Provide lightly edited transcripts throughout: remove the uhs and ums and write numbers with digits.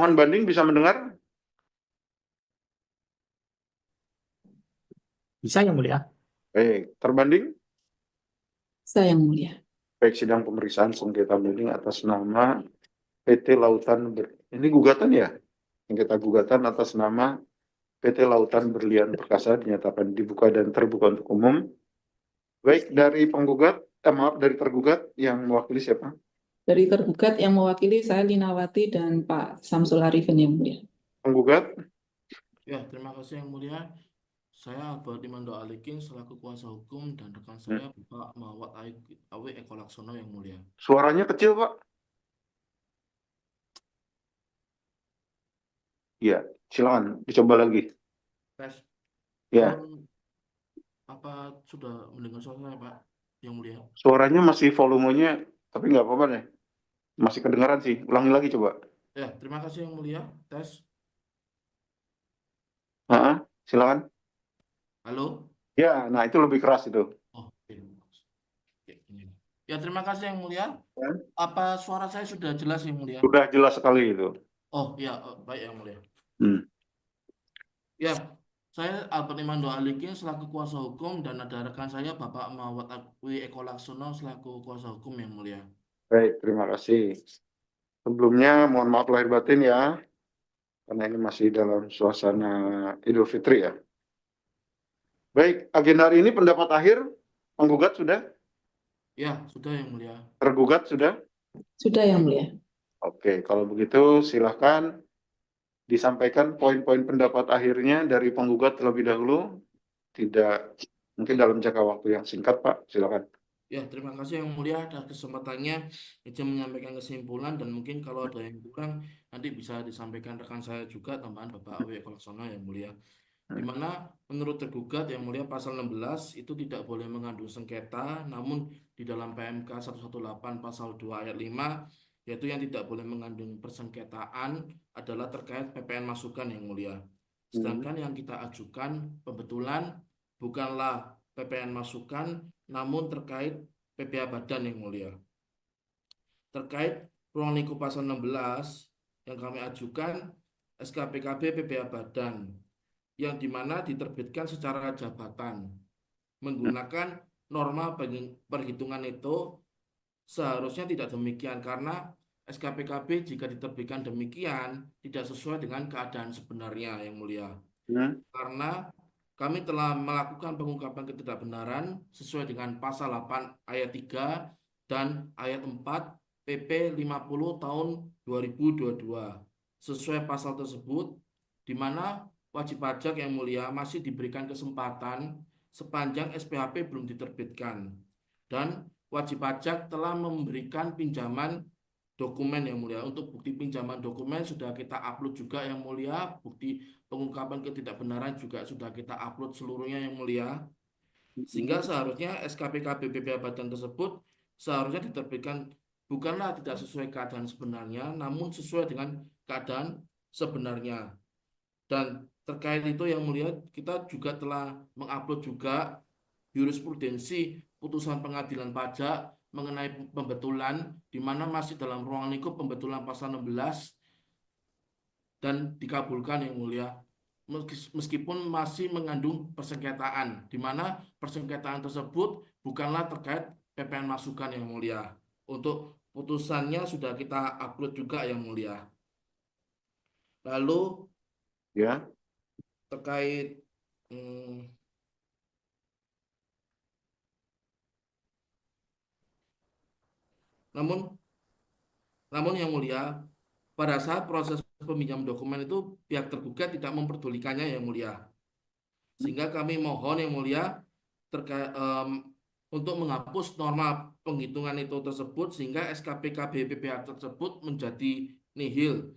Pemohon banding bisa mendengar? Bisa yang mulia. Baik, terbanding? Bisa yang mulia. Baik, sidang pemeriksaan sengketa banding atas nama PT Lautan ini gugatan ya? Sengketa gugatan atas nama PT Lautan Berlian Perkasa dinyatakan dibuka dan terbuka untuk umum. Baik, dari penggugat, maaf, dari tergugat yang mewakili siapa? Dari tergugat yang mewakili saya Linawati dan Pak Samsul Arifin yang mulia. Penggugat? Ya, terima kasih yang mulia. Saya Albert Imando Alikin selaku kuasa hukum dan rekan saya Bapak Muhammad Awi Eko Laksono yang mulia. Suaranya kecil, Pak. Iya, silakan dicoba lagi. Tes. Ya, Apa sudah mendengar suara saya, Pak yang mulia? suaranya masih volumenya, tapi nggak apa-apa deh. Masih kedengaran sih. Ulangi lagi coba. Ya, terima kasih yang mulia. Tes. Silakan. Halo. Ya, nah itu lebih keras itu. Oh, oke. Oke, ini. Ya, terima kasih yang mulia. Ya. Apa suara saya sudah jelas yang mulia? Sudah jelas sekali itu. Oh, ya, baik yang mulia. Ya, saya Albert Imando Alikin selaku kuasa hukum dan ada rekan saya Bapak Muhammad Awi Eko Laksono selaku kuasa hukum yang mulia. Baik, terima kasih. Sebelumnya mohon maaf lahir batin ya, karena ini masih dalam suasana Idul Fitri ya. Baik, agenda hari ini pendapat akhir, penggugat sudah? Ya, sudah yang mulia. Tergugat sudah? Sudah yang mulia. Oke, kalau begitu silakan disampaikan poin-poin pendapat akhirnya dari penggugat terlebih dahulu. Tidak mungkin dalam jangka waktu yang singkat, Pak. Silakan. Ya, terima kasih yang mulia atas kesempatannya izin menyampaikan kesimpulan dan mungkin kalau ada yang kurang nanti bisa disampaikan rekan saya juga tambahan Bapak Awi Eko Laksono yang mulia. Di mana menurut tergugat yang mulia pasal 16 itu tidak boleh mengandung sengketa, namun di dalam PMK 118 pasal 2 ayat 5 yaitu yang tidak boleh mengandung persengketaan adalah terkait PPN masukan yang mulia. Sedangkan yang kita ajukan pembetulan bukanlah PPN masukan namun terkait PPh badan yang mulia. Terkait ruang lingkup pasal 16 yang kami ajukan SKPKB PPh badan yang dimana diterbitkan secara jabatan menggunakan norma perhitungan itu seharusnya tidak demikian karena SKPKB jika diterbitkan demikian tidak sesuai dengan keadaan sebenarnya yang mulia. Karena kami telah melakukan pengungkapan ketidakbenaran sesuai dengan pasal 8 ayat 3 dan ayat 4 PP 50 tahun 2022. Sesuai pasal tersebut, di mana wajib pajak yang mulia masih diberikan kesempatan sepanjang SPHP belum diterbitkan. Dan wajib pajak telah memberikan pinjaman dokumen yang mulia. Untuk bukti pinjaman dokumen sudah kita upload juga yang mulia. Bukti pengungkapan ketidakbenaran juga sudah kita upload seluruhnya yang mulia. Sehingga seharusnya SKPKB PPh badan tersebut seharusnya diterbitkan bukanlah tidak sesuai keadaan sebenarnya, namun sesuai dengan keadaan sebenarnya. Dan terkait itu yang mulia, kita juga telah mengupload juga jurisprudensi putusan pengadilan pajak mengenai pembetulan di mana masih dalam ruang lingkup pembetulan pasal 16 dan dikabulkan yang mulia meskipun masih mengandung persengketaan di mana persengketaan tersebut bukanlah terkait PPN masukan yang mulia. Untuk putusannya sudah kita upload juga yang mulia. Lalu Ya. terkait namun yang mulia, pada saat proses peminjam dokumen itu pihak tergugat tidak memperdulikannya yang mulia. Sehingga kami mohon yang mulia terkait untuk menghapus norma penghitungan itu tersebut sehingga SKPKB PPh tersebut menjadi nihil.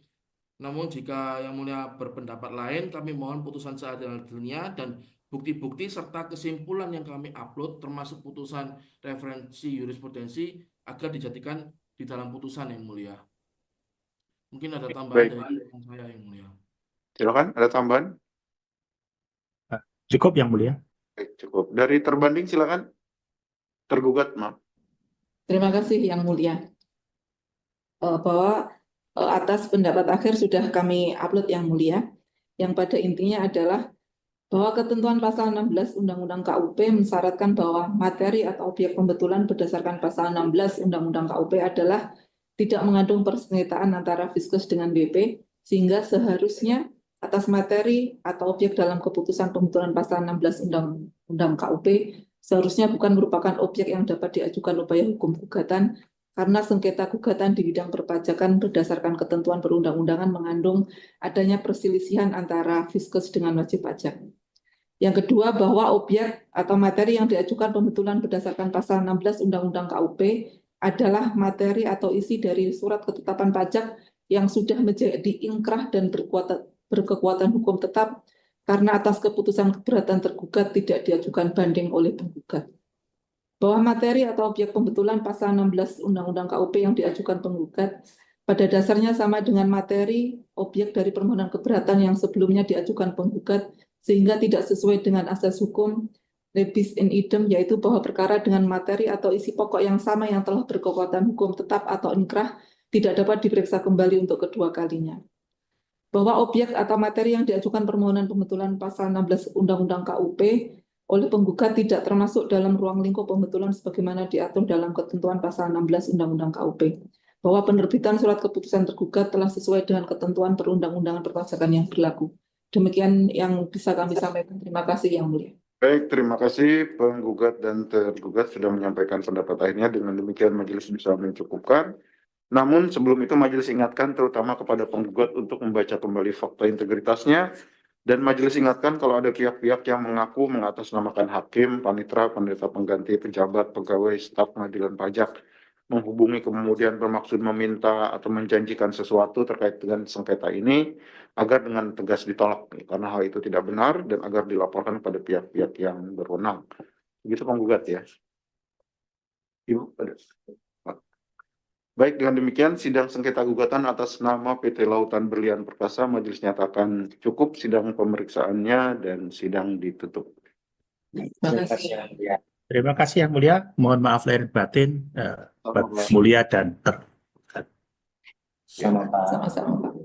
Namun jika yang mulia berpendapat lain, kami mohon putusan seadil-adilnya dan bukti-bukti serta kesimpulan yang kami upload termasuk putusan referensi jurisprudensi agar dijadikan di dalam putusan yang mulia. Mungkin ada tambahan dari saya yang mulia. Silakan, ada tambahan? Cukup yang mulia. Baik, cukup. Dari terbanding silakan. Tergugat, maaf. Terima kasih yang mulia. Bahwa atas pendapat akhir sudah kami upload Yang Mulia, yang pada intinya adalah bahwa ketentuan pasal 16 Undang-Undang KUP mensyaratkan bahwa materi atau objek pembetulan berdasarkan pasal 16 Undang-Undang KUP adalah tidak mengandung persengketaan antara Fiskus dengan BP, sehingga seharusnya atas materi atau objek dalam keputusan pembetulan pasal 16 Undang-Undang KUP seharusnya bukan merupakan objek yang dapat diajukan upaya hukum gugatan, karena sengketa gugatan di bidang perpajakan berdasarkan ketentuan perundang-undangan mengandung adanya perselisihan antara Fiskus dengan wajib pajak. Yang kedua, bahwa objek atau materi yang diajukan pembetulan berdasarkan pasal 16 Undang-Undang KUP adalah materi atau isi dari surat ketetapan pajak yang sudah menjadi ingkrah dan berkekuatan hukum tetap karena atas keputusan keberatan tergugat tidak diajukan banding oleh penggugat. Bahwa materi atau objek pembetulan pasal 16 Undang-Undang KUP yang diajukan penggugat pada dasarnya sama dengan materi objek dari permohonan keberatan yang sebelumnya diajukan penggugat, sehingga tidak sesuai dengan asas hukum rebus in idem, yaitu bahwa perkara dengan materi atau isi pokok yang sama yang telah berkekuatan hukum tetap atau inkrah tidak dapat diperiksa kembali untuk kedua kalinya. Bahwa objek atau materi yang diajukan permohonan pembetulan pasal 16 Undang-Undang KUP oleh penggugat tidak termasuk dalam ruang lingkup pembetulan sebagaimana diatur dalam ketentuan pasal 16 Undang-Undang KUP. Bahwa penerbitan surat keputusan tergugat telah sesuai dengan ketentuan perundang-undangan perpajakan yang berlaku. Demikian yang bisa kami sampaikan. Terima kasih Yang Mulia. Baik, terima kasih penggugat dan tergugat sudah menyampaikan pendapat akhirnya. Dengan demikian majelis bisa mencukupkan. Namun sebelum itu majelis ingatkan terutama kepada penggugat untuk membaca kembali fakta integritasnya, dan majelis ingatkan kalau ada pihak-pihak yang mengaku mengatasnamakan hakim, panitera, pendeta pengganti, pejabat, pegawai, staf pengadilan pajak, menghubungi kemudian bermaksud meminta atau menjanjikan sesuatu terkait dengan sengketa ini, agar dengan tegas ditolak, karena hal itu tidak benar dan agar dilaporkan kepada pihak-pihak yang berwenang. Begitu penggugat ya. Ibu, baik, dengan demikian sidang sengketa gugatan atas nama PT Lautan Berlian Perkasa majelis nyatakan cukup sidang pemeriksaannya dan sidang ditutup. Terima kasih. Terima kasih Yang Mulia. Mohon maaf lahir batin, Sama-sama. mulia dan terhormat. Sama-sama Pak.